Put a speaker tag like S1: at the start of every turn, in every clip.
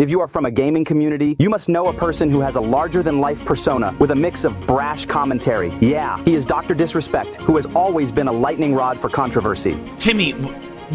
S1: If you are from a gaming community, you must know a person who has a larger-than-life persona with a mix of brash commentary. Yeah, he is Dr. Disrespect, who has always been a lightning rod for controversy.
S2: Timmy,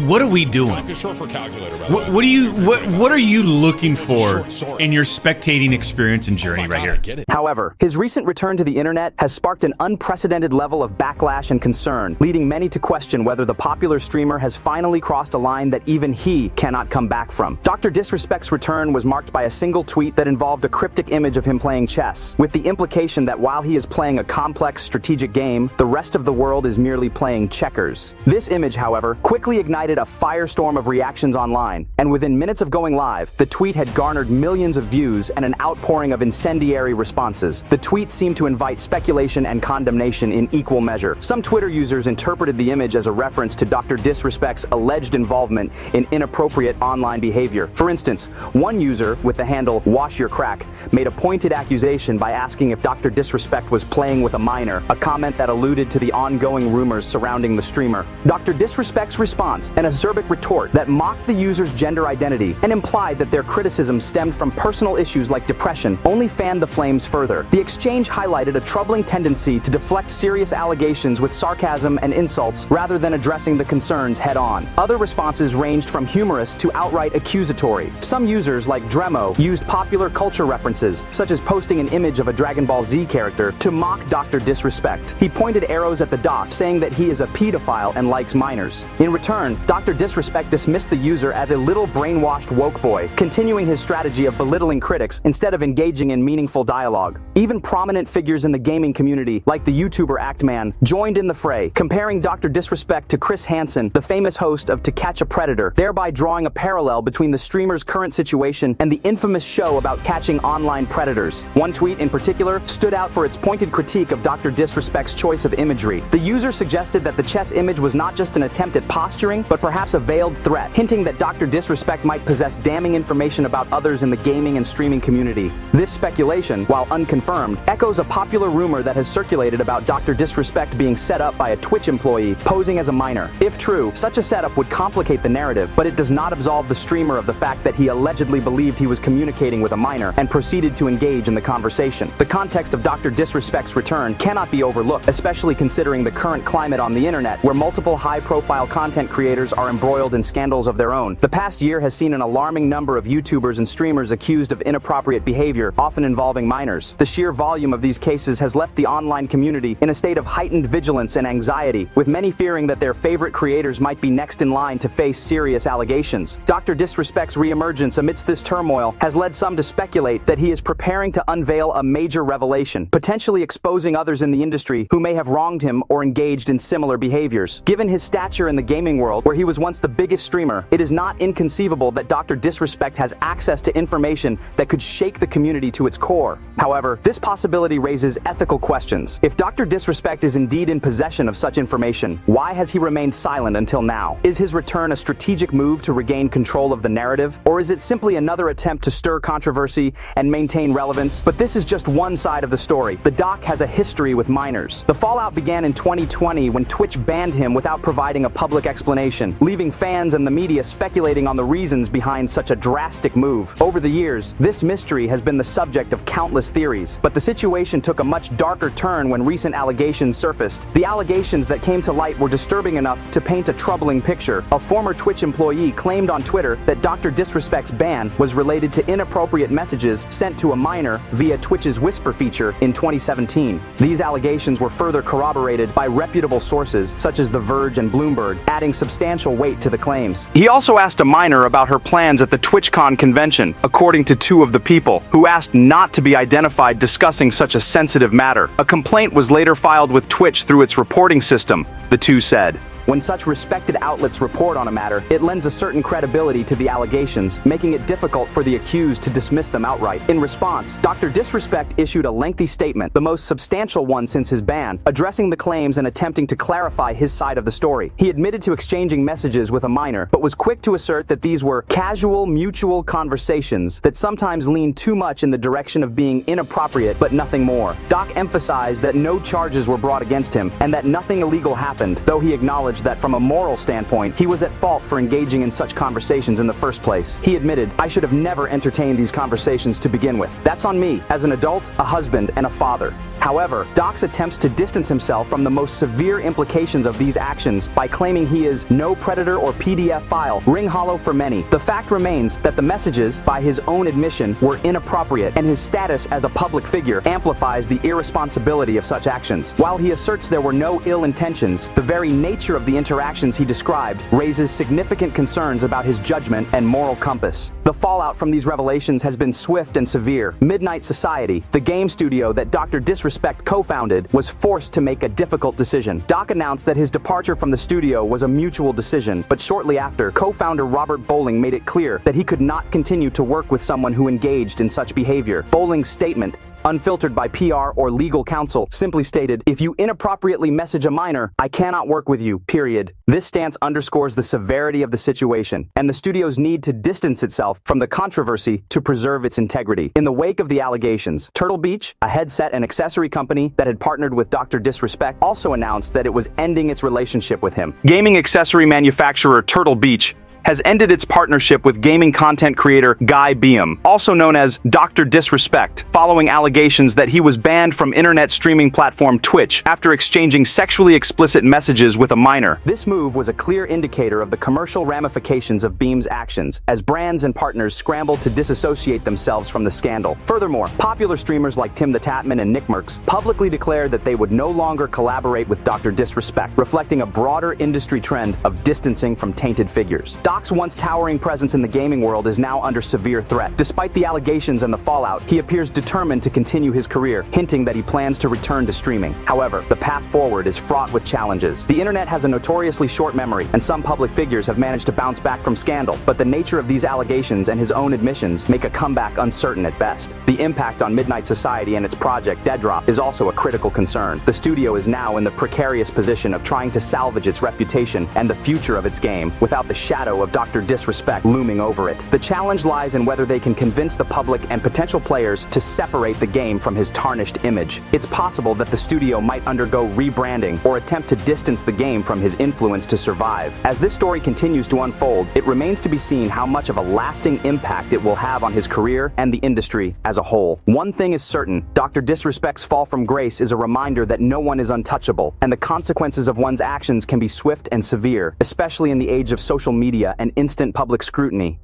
S2: what are we doing?
S3: Calc is short for calculator.
S2: What are you looking for in your spectating experience and journey right here?
S3: Get it.
S1: However, his recent return to the internet has sparked an unprecedented level of backlash and concern, leading many to question whether the popular streamer has finally crossed a line that even he cannot come back from. Dr. Disrespect's return was marked by a single tweet that involved a cryptic image of him playing chess, with the implication that while he is playing a complex strategic game, the rest of the world is merely playing checkers. This image, however, quickly ignited a firestorm of reactions online, and within minutes of going live, the tweet had garnered millions of views and an outpouring of incendiary responses. The tweet seemed to invite speculation and condemnation in equal measure. Some Twitter users interpreted the image as a reference to Dr. Disrespect's alleged involvement in inappropriate online behavior. For instance, one user with the handle Wash Your Crack made a pointed accusation by asking if Dr. Disrespect was playing with a minor, a comment that alluded to the ongoing rumors surrounding the streamer. Dr. Disrespect's response, an acerbic retort that mocked the user's gender identity and implied that their criticism stemmed from personal issues like depression, only fanned the flames further. The exchange highlighted a troubling tendency to deflect serious allegations with sarcasm and insults rather than addressing the concerns head-on. Other responses ranged from humorous to outright accusatory. Some users, like Dremo, used popular culture references, such as posting an image of a Dragon Ball Z character, to mock Dr. Disrespect. He pointed arrows at the doc, saying that he is a pedophile and likes minors. In return, Dr. Disrespect dismissed the user as a little brainwashed woke boy, continuing his strategy of belittling critics instead of engaging in meaningful dialogue. Even prominent figures in the gaming community, like the YouTuber Actman, joined in the fray, comparing Dr. Disrespect to Chris Hansen, the famous host of To Catch a Predator, thereby drawing a parallel between the streamer's current situation and the infamous show about catching online predators. One tweet in particular stood out for its pointed critique of Dr. Disrespect's choice of imagery. The user suggested that the chess image was not just an attempt at posturing, but perhaps a veiled threat, hinting that Dr. Disrespect might possess damning information about others in the gaming and streaming community. This speculation, while unconfirmed, echoes a popular rumor that has circulated about Dr. Disrespect being set up by a Twitch employee posing as a minor. If true, such a setup would complicate the narrative, but it does not absolve the streamer of the fact that he allegedly believed he was communicating with a minor and proceeded to engage in the conversation. The context of Dr. Disrespect's return cannot be overlooked, especially considering the current climate on the internet, where multiple high-profile content creators are embroiled in scandals of their own. The past year has seen an alarming number of YouTubers and streamers accused of inappropriate behavior, often involving minors. The sheer volume of these cases has left the online community in a state of heightened vigilance and anxiety, with many fearing that their favorite creators might be next in line to face serious allegations. Dr. Disrespect's reemergence amidst this turmoil has led some to speculate that he is preparing to unveil a major revelation, potentially exposing others in the industry who may have wronged him or engaged in similar behaviors. Given his stature in the gaming world, where he was once the biggest streamer, it is not inconceivable that Dr. Disrespect has access to information that could shake the community to its core. However, this possibility raises ethical questions. If Dr. Disrespect is indeed in possession of such information, why has he remained silent until now? Is his return a strategic move to regain control of the narrative, or is it simply another attempt to stir controversy and maintain relevance? But this is just one side of the story. The doc has a history with minors. The fallout began in 2020 when Twitch banned him without providing a public explanation, leaving fans and the media speculating on the reasons behind such a drastic move. Over the years, this mystery has been the subject of countless theories, but the situation took a much darker turn when recent allegations surfaced. The allegations that came to light were disturbing enough to paint a troubling picture. A former Twitch employee claimed on Twitter that Dr. Disrespect's ban was related to inappropriate messages sent to a minor via Twitch's Whisper feature in 2017. These allegations were further corroborated by reputable sources such as The Verge and Bloomberg, adding substantial weight to the claims. He also asked a minor about her plans at the TwitchCon convention, according to two of the people, who asked not to be identified discussing such a sensitive matter. A complaint was later filed with Twitch through its reporting system, the two said. When such respected outlets report on a matter, it lends a certain credibility to the allegations, making it difficult for the accused to dismiss them outright. In response, Dr. Disrespect issued a lengthy statement, the most substantial one since his ban, addressing the claims and attempting to clarify his side of the story. He admitted to exchanging messages with a minor, but was quick to assert that these were casual, mutual conversations that sometimes lean too much in the direction of being inappropriate, but nothing more. Doc emphasized that no charges were brought against him, and that nothing illegal happened, though he acknowledged acknowledged that from a moral standpoint, he was at fault for engaging in such conversations in the first place. He admitted, "I should have never entertained these conversations to begin with. That's on me, as an adult, a husband, and a father." However, Doc's attempts to distance himself from the most severe implications of these actions by claiming he is no predator or PDF file ring hollow for many. The fact remains that the messages, by his own admission, were inappropriate, and his status as a public figure amplifies the irresponsibility of such actions. While he asserts there were no ill intentions, the very nature of the interactions he described raises significant concerns about his judgment and moral compass. The fallout from these revelations has been swift and severe. Midnight Society, the game studio that Dr. Disrespect co-founded, was forced to make a difficult decision. Doc announced that his departure from the studio was a mutual decision, but shortly after, co-founder Robert Bowling made it clear that he could not continue to work with someone who engaged in such behavior. Bowling's statement, unfiltered by PR or legal counsel, simply stated, "If you inappropriately message a minor, I cannot work with you, period." This stance underscores the severity of the situation and the studio's need to distance itself from the controversy to preserve its integrity. In the wake of the allegations, Turtle Beach, a headset and accessory company that had partnered with Dr. Disrespect, also announced that it was ending its relationship with him. Gaming accessory manufacturer Turtle Beach has ended its partnership with gaming content creator Guy Beam, also known as Dr. Disrespect, following allegations that he was banned from internet streaming platform Twitch after exchanging sexually explicit messages with a minor. This move was a clear indicator of the commercial ramifications of Beam's actions, as brands and partners scrambled to disassociate themselves from the scandal. Furthermore, popular streamers like Tim the Tatman and Nick Mercs publicly declared that they would no longer collaborate with Dr. Disrespect, reflecting a broader industry trend of distancing from tainted figures. Doc's once towering presence in the gaming world is now under severe threat. Despite the allegations and the fallout, he appears determined to continue his career, hinting that he plans to return to streaming. However, the path forward is fraught with challenges. The internet has a notoriously short memory, and some public figures have managed to bounce back from scandal, but the nature of these allegations and his own admissions make a comeback uncertain at best. The impact on Midnight Society and its project, Dead Drop, is also a critical concern. The studio is now in the precarious position of trying to salvage its reputation and the future of its game without the shadow of Dr. Disrespect looming over it. The challenge lies in whether they can convince the public and potential players to separate the game from his tarnished image. It's possible that the studio might undergo rebranding or attempt to distance the game from his influence to survive. As this story continues to unfold, it remains to be seen how much of a lasting impact it will have on his career and the industry as a whole. One thing is certain, Dr. Disrespect's fall from grace is a reminder that no one is untouchable, and the consequences of one's actions can be swift and severe, especially in the age of social media and instant public scrutiny.